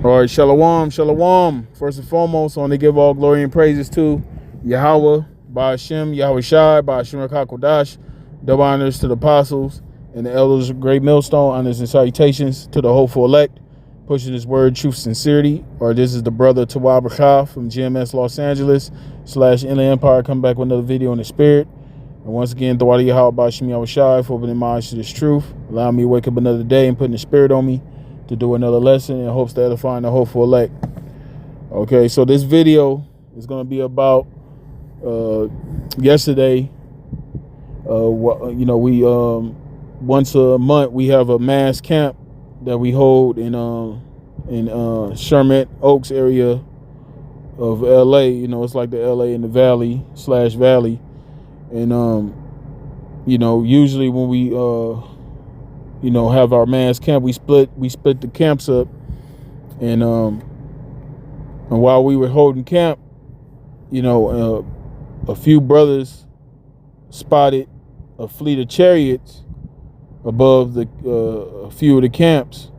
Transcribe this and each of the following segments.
All right, shalom, shalom. First and foremost, I want to give all glory and praises to Yahweh, Ba'ashem, Yahweh Shai, Ba'ashem HaKodash. Double honors to the apostles and the elders of Great Millstone. Honors and salutations to the hopeful elect, pushing this word, truth, sincerity. Or this is the brother Tawab Rakha from GMS Los Angeles / Inland Empire. Come back with another video in the spirit. And once again, Thawadi Yahweh, Ba'ashem, Yahweh Shai, for opening my eyes to this truth. Allow me to wake up another day and putting the spirit on me to do another lesson in hopes to edify the hopeful elect. Okay, so this video is going to be about yesterday. We once a month we have a mass camp that we hold in Sherman Oaks area of LA. You know, it's like the LA in the valley / valley, and usually when we have our mass camp, we split the camps up, and while we were holding camp, a few brothers spotted a fleet of chariots above a few of the camps,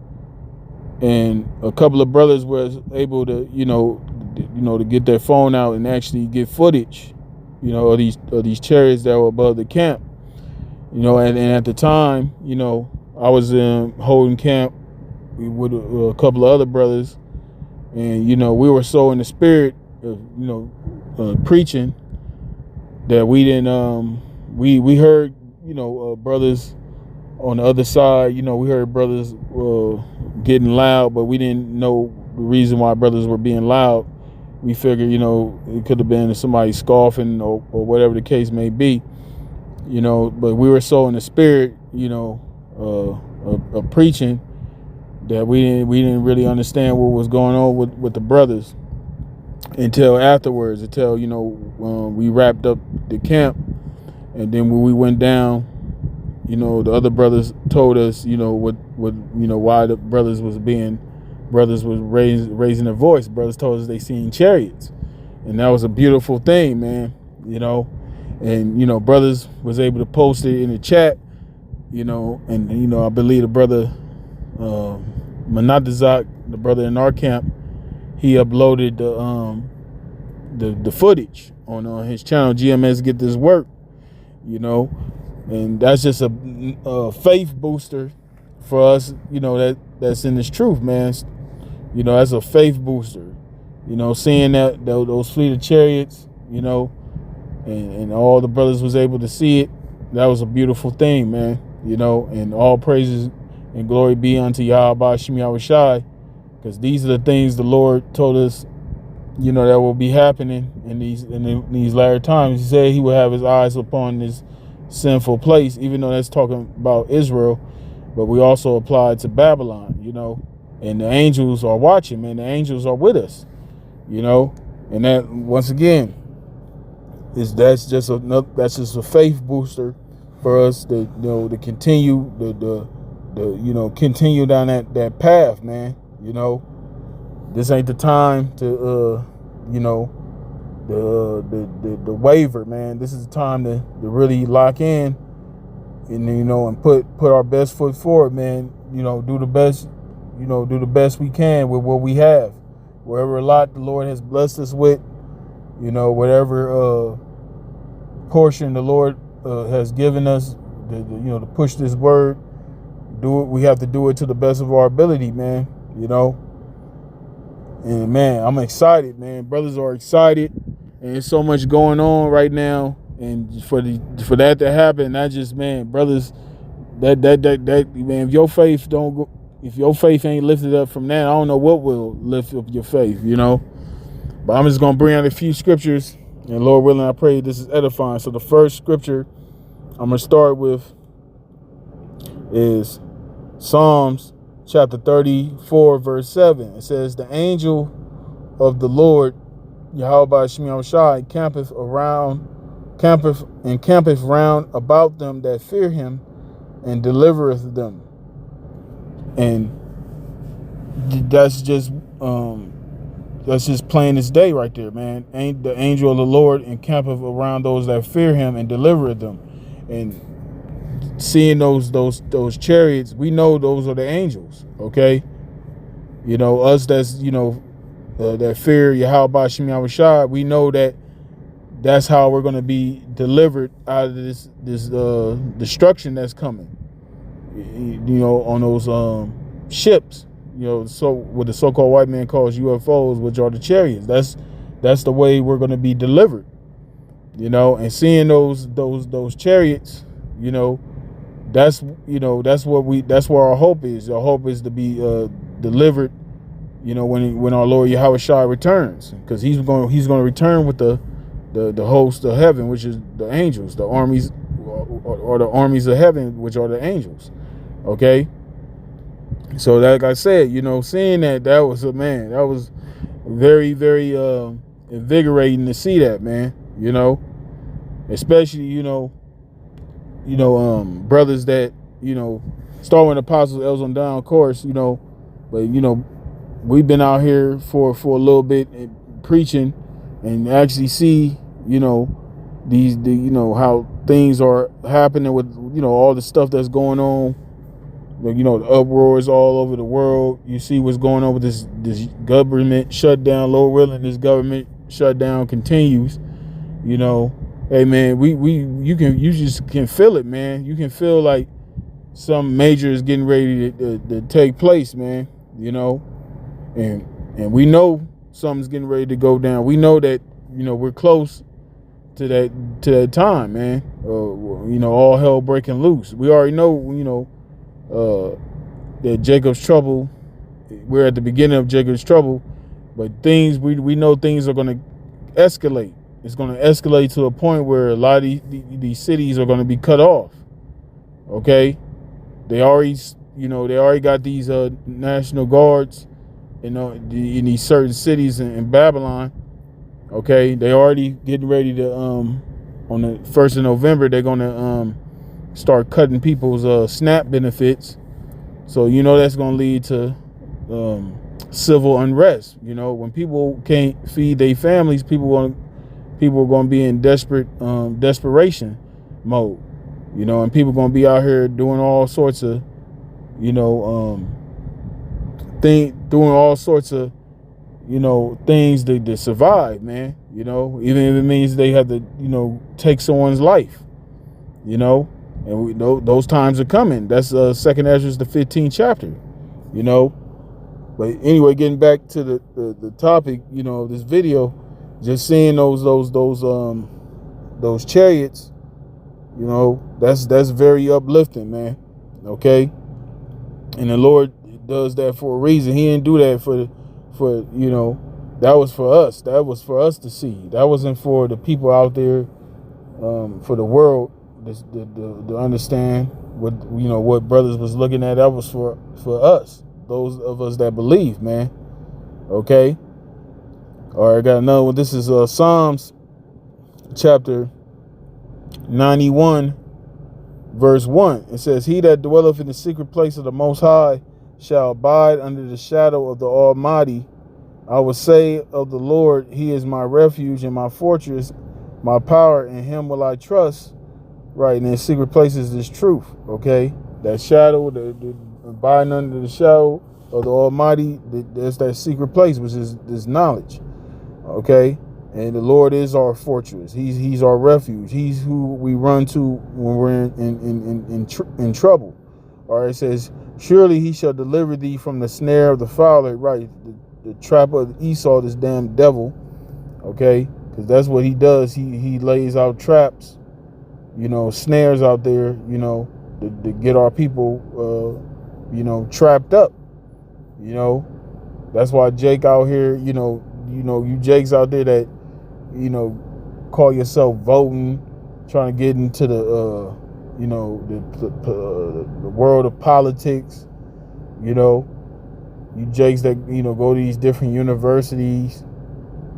and a couple of brothers were able to to get their phone out and actually get footage of these chariots that were above the camp. And at the time, I was holding camp with a couple of other brothers, and we were so in the spirit of preaching that we didn't we heard brothers on the other side. We heard brothers getting loud, but we didn't know the reason why brothers were being loud. We figured it could have been somebody scoffing or whatever the case may be. But we were so in the spirit of preaching that we didn't really understand what was going on with the brothers until afterwards, we wrapped up the camp. And then when we went down, the other brothers told us why the brothers was raising their voice. Brothers told us they seen chariots, and that was a beautiful thing, man. And brothers was able to post it in the chat, and I believe the brother Manatazak, the brother in our camp, he uploaded the footage on his channel, GMS Get This Work, and that's just a faith booster for us, that's in this truth, man. That's a faith booster, seeing that those fleet of chariots, and all the brothers was able to see it. That was a beautiful thing, man. And all praises and glory be unto Yahweh Ba'ashem Yahweh Shai, because these are the things the Lord told us, that will be happening in these latter times. He said he will have his eyes upon this sinful place, even though that's talking about Israel, but we also apply it to Babylon, and the angels are watching, man. The angels are with us, and that, once again, that's just a faith booster for us to to continue continue down that path, man. This ain't the time to the waver, man. This is the time to really lock in and and put our best foot forward, man. Do the best we can with what we have, wherever a lot the Lord has blessed us with. Whatever portion the Lord has given us, to push this word, do it. We have to do it to the best of our ability, man. And man, I'm excited, man. Brothers are excited, and there's so much going on right now. And for that to happen, that just, man, brothers, that man, if your faith ain't lifted up from that, I don't know what will lift up your faith, But I'm just gonna bring out a few scriptures, and Lord willing, I pray this is edifying. So the first scripture I'm gonna start with is Psalms chapter 34, verse 7. It says, "The angel of the Lord, Yahweh Ba'ashem Yahweh Shai, campeth round about them that fear him, and delivereth them." And that's just plain as day right there, man. Ain't the angel of the Lord encampeth around those that fear him and delivereth them. And seeing those chariots, we know those are the angels, okay? You know, us that's, you know, that fear Yahweh Shem Yahushua, we know that that's how we're going to be delivered out of this destruction that's coming. You know, on those ships. You know, so what the so-called white man calls UFOs, which are the chariots. That's the way we're going to be delivered. You know, and seeing those chariots, you know, that's where our hope is. Our hope is to be delivered, you know, when our Lord Yahweh Shai returns, because he's going to return with the host of heaven, which is the angels, the armies, or the armies of heaven, which are the angels. Okay. So like I said, you know, seeing that was that was very, very invigorating to see that, man. You know, especially, you know, brothers that, you know, starting with apostles, elders on down, of course, you know, but, you know, we've been out here for a little bit preaching and actually see, you know, you know, how things are happening with, you know, all the stuff that's going on. You know, the uproars all over the world. You see what's going on with this government shutdown. Lord willing, this government shutdown continues. You know, hey man, you just can feel it, man. You can feel like some major is getting ready to take place, man. You know, and we know something's getting ready to go down. We know that, you know, we're close to that time, man. You know, all hell breaking loose. We already know, you know, that Jacob's trouble. We're at the beginning of Jacob's trouble, but we know things are going to escalate. It's going to escalate to a point where a lot of these cities are going to be cut off. Okay, they already got these national guards, you know, in these certain cities in Babylon. Okay, they already getting ready to on the 1st of November they're going to start cutting people's SNAP benefits. So, you know, that's going to lead to civil unrest. You know, when people can't feed their families, people are going to be in desperation mode. You know, and people are going to be out here doing all sorts of, you know, doing all sorts of, you know, things to survive, man. You know, even if it means they have to, you know, take someone's life. You know, and we know those times are coming. That's 2nd Ezra, the 15th chapter. You know, but anyway, getting back to the topic, you know, of this video, just seeing those chariots, you know, that's very uplifting, man. Okay, and the Lord does that for a reason. He didn't do that for you know, that was for us. That was for us to see. That wasn't for the people out there, for the world to understand what, you know, what brothers was looking at. That was for us, those of us that believe, man. Okay. All right, got another one. This is Psalms chapter 91 verse 1. It says, he that dwelleth in the secret place of the Most High shall abide under the shadow of the Almighty. I will say of the Lord, he is my refuge and my fortress, my power, in him will I trust. Right, and in secret places is truth. Okay, that shadow, the abiding under the shadow of the Almighty, there's that secret place, which is this knowledge. Okay, and the Lord is our fortress. He's our refuge. He's who we run to when we're in trouble. All right, it says, surely he shall deliver thee from the snare of the fowler. Right, the trap of Esau, this damn devil. Okay, because that's what he does. He lays out traps, you know, snares out there, you know, to get our people, you know, trapped up. You know, that's why Jake out here, you know, you Jakes out there that, you know, call yourself voting, trying to get into the, you know, the world of politics. You know, you Jakes that, you know, go to these different universities,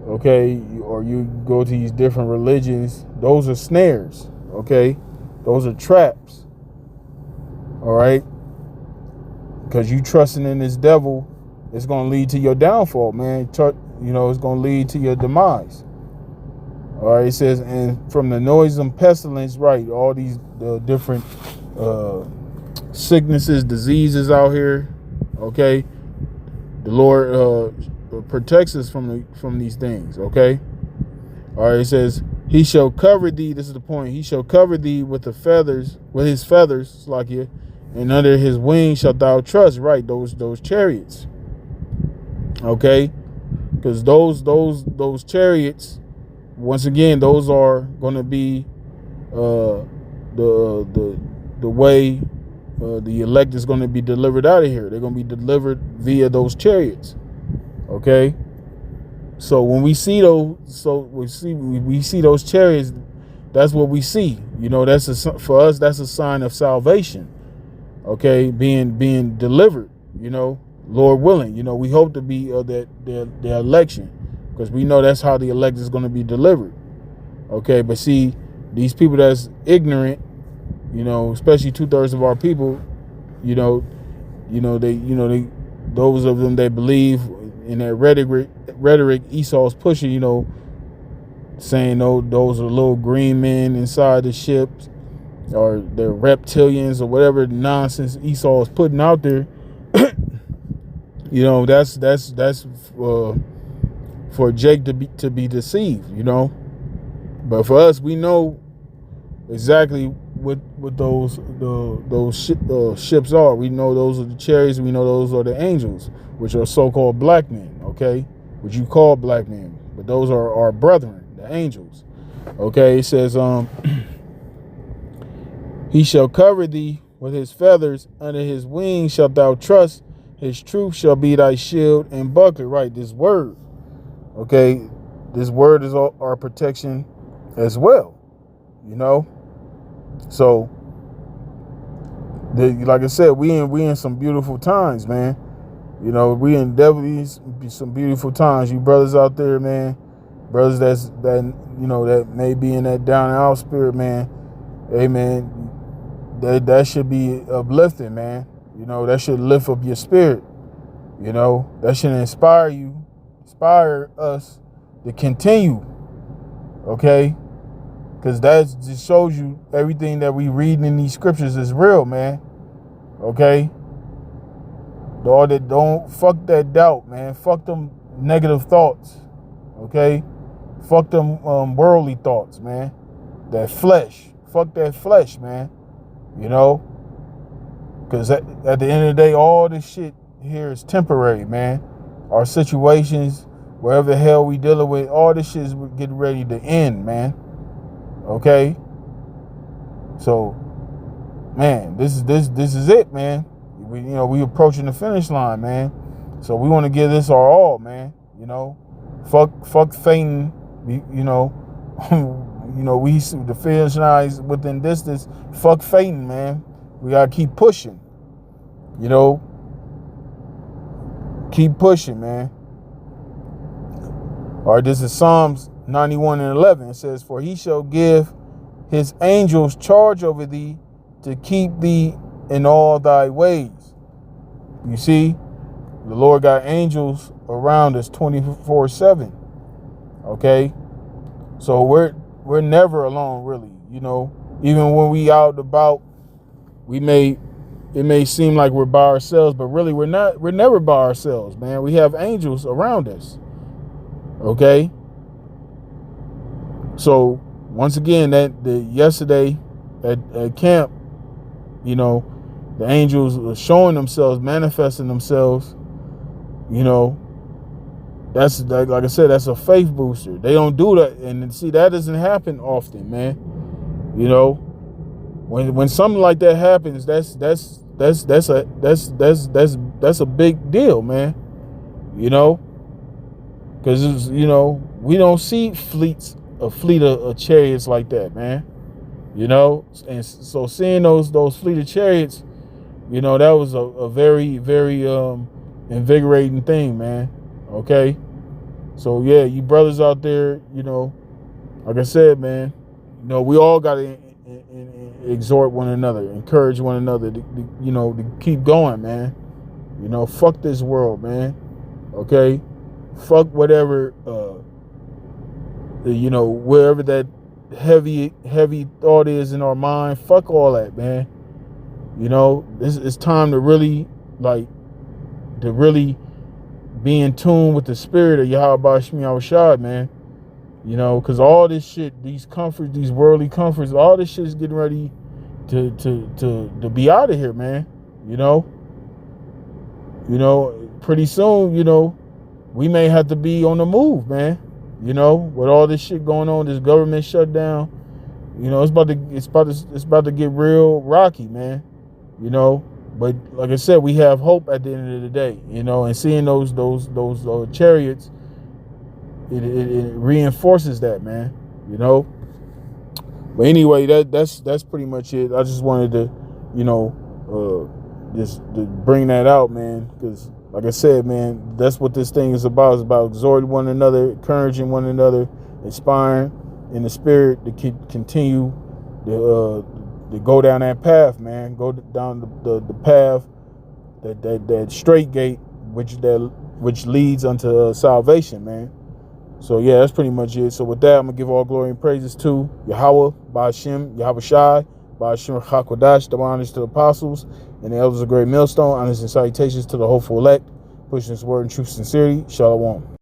okay, or you go to these different religions. Those are snares. Okay, those are traps. All right, because you trusting in this devil, it's going to lead to your downfall, man. You know, it's going to lead to your demise. All right, it says, and from the noisome pestilence, right, all these different sicknesses, diseases out here. Okay, The Lord protects us from these things. Okay. All right. It says, "He shall cover thee." This is the point. "He shall cover thee with his feathers, like you, and under his wings shalt thou trust." Right. Those chariots. Okay. Because those chariots, once again, those are going to be the way the elect is going to be delivered out of here. They're going to be delivered via those chariots. Okay. So when we see we see those chariots, that's what we see. For us, that's a sign of salvation. Okay, being delivered. Lord willing. We hope to be the election, because we know that's how the elect is going to be delivered. Okay, but see, these people that's ignorant, especially 2/3 of our people, they those of them that believe in that rhetoric Esau's pushing, saying those are little green men inside the ships, or they're reptilians, or whatever nonsense Esau is putting out there. That's for Jake to be deceived. But for us, we know exactly what those ships are. We know those are the chariots. We know those are the angels, which are so-called black men. Okay, which you call black men, but those are our brethren, the angels. Okay, it says, "He shall cover thee with his feathers, under his wings shalt thou trust. His truth shall be thy shield and buckler." Right, this word. Okay, this word is our protection as well. So, like I said, we in some beautiful times, man. We in definitely some beautiful times. You brothers out there, man, brothers that may be in that down and out spirit, man. Hey, man, that should be uplifting, man. That should lift up your spirit. That should inspire us to continue. Okay. Because that just shows you everything that we read in these scriptures is real, man. Okay? Don't fuck that doubt, man. Fuck them negative thoughts. Okay? Fuck them worldly thoughts, man. That flesh. Fuck that flesh, man. Because at the end of the day, all this shit here is temporary, man. Our situations, wherever the hell we dealing with, all this shit is getting ready to end, man. Okay, so, man, this is it, man. We approaching the finish line, man. So we want to give this our all, man. Fuck fainting. We see the finish line is within distance. Fuck fainting, man. We gotta keep pushing. Keep pushing, man. All right, this is Psalms 91:11. It says, "For he shall give his angels charge over thee, to keep thee in all thy ways." You see, the Lord got angels around us 24/7. Okay, so we're never alone, really. Even when we out and about, it may seem like we're by ourselves, but really we're not. We're never by ourselves, man. We have angels around us. Okay. So once again, yesterday at camp, the angels were showing themselves, manifesting themselves. That's like I said, that's a faith booster. They don't do that, and see, that doesn't happen often, man. When something like that happens, that's a big deal, man. Because we don't see a fleet of chariots like that, man. And so seeing those fleet of chariots, that was a very, very invigorating thing, man. Okay, so yeah, you brothers out there, like I said, man, we all gotta exhort one another, encourage one another to keep going, man. Fuck this world, man. Okay, fuck whatever wherever that heavy thought is in our mind. Fuck all that, man. It's time to really be in tune with the spirit of Yahweh Shmi Awashad, man. You know, because all this shit, these comforts, these worldly comforts, all this shit is getting ready to be out of here, man. You know, pretty soon, we may have to be on the move, man. With all this shit going on, this government shutdown, it's about to get real rocky, man. But like I said, we have hope at the end of the day, and seeing those chariots, it reinforces that, man. But anyway, that's pretty much it. I just wanted to, just to bring that out, man, because like I said, man, that's what this thing is about. It's about exhorting one another, encouraging one another, inspiring in the spirit to continue to go down that path, man. Go down the path, that straight gate, which leads unto salvation, man. So yeah, that's pretty much it. So with that, I'm gonna give all glory and praises to Yahweh, Ba'ashem, Yahweh Shai, Ba'ashem Chakodash, the honors to the apostles and the elders of Great Millstone, honors and salutations to the hopeful elect, pushing this word in truth and sincerity. Shalom.